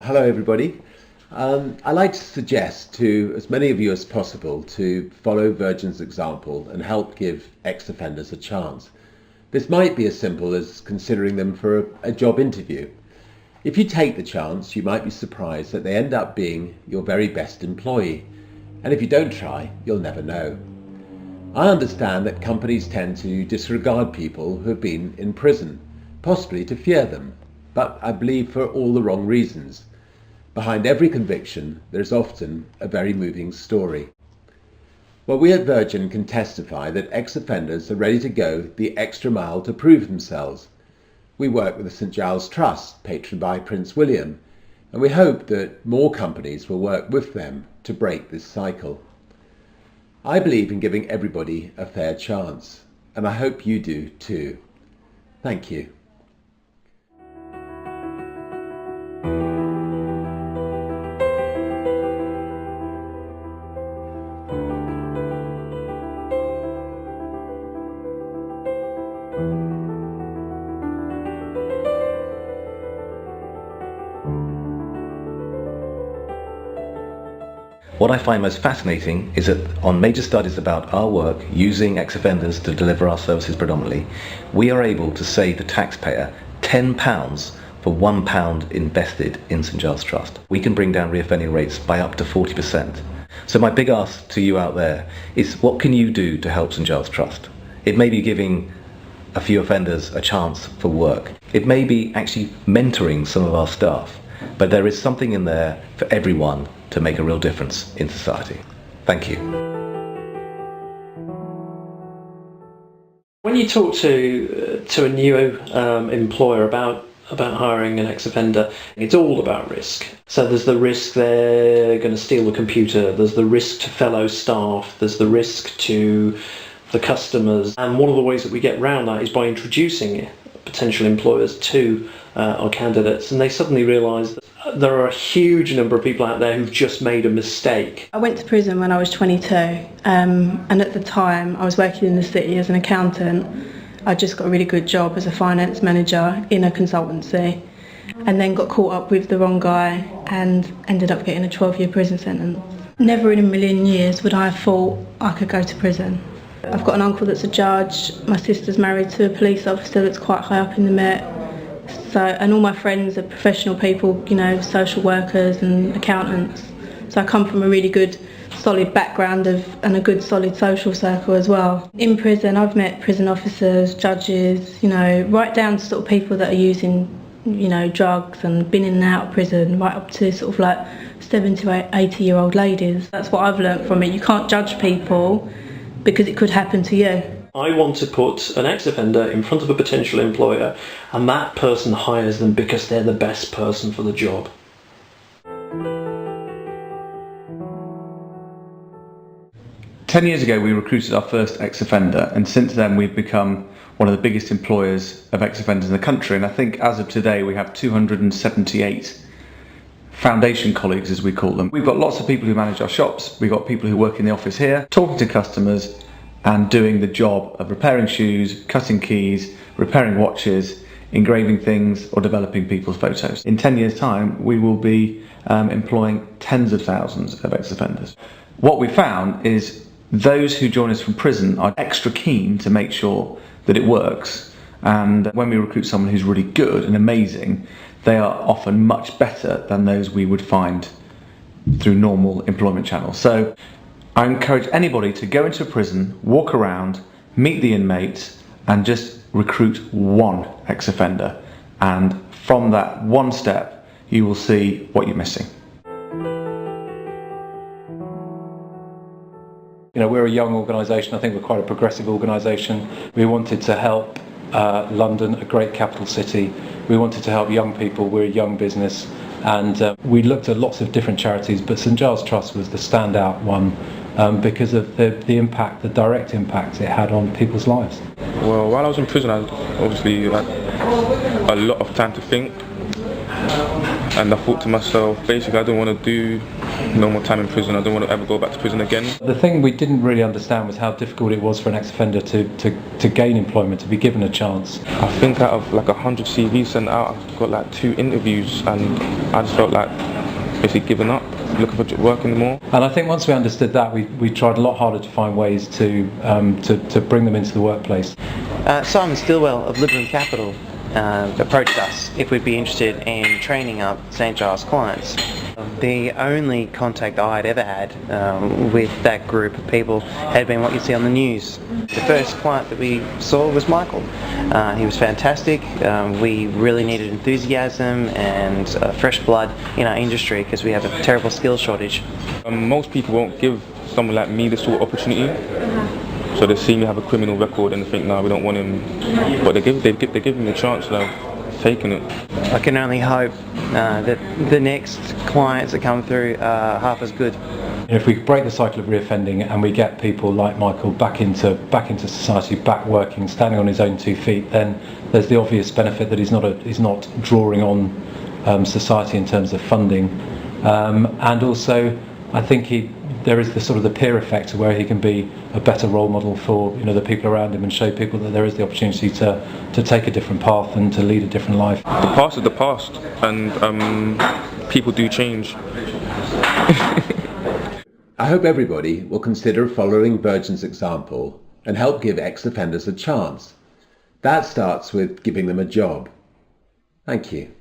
Hello everybody. I'd like to suggest to as many of you as possible to follow Virgin's example and help give ex-offenders a chance. This might be as simple as considering them for a job interview. If you take the chance, you might be surprised that they end up being your very best employee. And if you don't try, you'll never know. I understand that companies tend to disregard people who have been in prison, possibly to fear them, but I believe for all the wrong reasons. Behind every conviction, there's often a very moving story. Well, we at Virgin can testify that ex-offenders are ready to go the extra mile to prove themselves. We work with the St Giles Trust, patroned by Prince William, and we hope that more companies will work with them to break this cycle. I believe in giving everybody a fair chance, and I hope you do too. Thank you. What I find most fascinating is that on major studies about our work using ex-offenders to deliver our services predominantly, we are able to save the taxpayer £10 for £1 invested in St Giles Trust. We can bring down reoffending rates by up to 40%. So my big ask to you out there is, what can you do to help St Giles Trust? It may be giving a few offenders a chance for work. It may be actually mentoring some of our staff. But there is something in there for everyone to make a real difference in society. Thank you. When you talk to a new employer about hiring an ex-offender, it's all about risk. So there's the risk they're going to steal the computer, there's the risk to fellow staff, there's the risk to the customers. And one of the ways that we get around that is by introducing potential employers to our candidates, and they suddenly realise that there are a huge number of people out there who've just made a mistake. I went to prison when I was 22, and at the time I was working in the city as an accountant. I just got a really good job as a finance manager in a consultancy, and then got caught up with the wrong guy and ended up getting a 12-year prison sentence. Never in a million years would I have thought I could go to prison. I've got an uncle that's a judge, my sister's married to a police officer that's quite high up in the Met, and all my friends are professional people, you know, social workers and accountants. So I come from a really good, solid background and a good, solid social circle as well. In prison, I've met prison officers, judges, you know, right down to sort of people that are using, you know, drugs and been in and out of prison, right up to sort of like 70 to 80-year-old ladies. That's what I've learnt from it. You can't judge people because it could happen to you. I want to put an ex-offender in front of a potential employer, and that person hires them because they're the best person for the job. Ten years ago we recruited our first ex-offender, and since then we've become one of the biggest employers of ex-offenders in the country, and I think as of today we have 278 foundation colleagues, as we call them. We've got lots of people who manage our shops, we've got people who work in the office here, talking to customers and doing the job of repairing shoes, cutting keys, repairing watches, engraving things or developing people's photos. In 10 years' time we will be employing tens of thousands of ex-offenders. What we found is those who join us from prison are extra keen to make sure that it works, and when we recruit someone who's really good and amazing, they are often much better than those we would find through normal employment channels. So I encourage anybody to go into a prison, walk around, meet the inmates and just recruit one ex-offender, and from that one step you will see what you're missing. You know, we're a young organisation. I think we're quite a progressive organisation. We wanted to help London, a great capital city. We wanted to help young people. We're a young business, and we looked at lots of different charities, but St Giles Trust was the standout one because of the impact, the direct impact it had on people's lives. Well, while I was in prison, I obviously had a lot of time to think, and I thought to myself, basically I don't want to do no more time in prison. I don't want to ever go back to prison again. The thing we didn't really understand was how difficult it was for an ex-offender to gain employment, to be given a chance. I think out of like 100 CVs sent out, I've got like 2 interviews, and I just felt like basically giving up, looking for work anymore. And I think once we understood that, we tried a lot harder to find ways to bring them into the workplace. Simon Stillwell of Liberum Capital approached us if we'd be interested in training up St Giles clients. The only contact I'd ever had with that group of people had been what you see on the news. The first client that we saw was Michael. He was fantastic. We really needed enthusiasm and fresh blood in our industry because we have a terrible skills shortage. Most people won't give someone like me this sort of opportunity. So they see me have a criminal record and they think, no, we don't want him. But they give him the chance, and I've taken it. I can only hope that the next clients that come through are half as good. If we break the cycle of reoffending and we get people like Michael back into society, back working, standing on his own 2 feet, then there's the obvious benefit that he's not drawing on society in terms of funding, and also I think there is the sort of the peer effect where he can be a better role model for the people around him and show people that there is the opportunity to take a different path and to lead a different life. The past is the past, and people do change. I hope everybody will consider following Virgin's example and help give ex-offenders a chance. That starts with giving them a job. Thank you.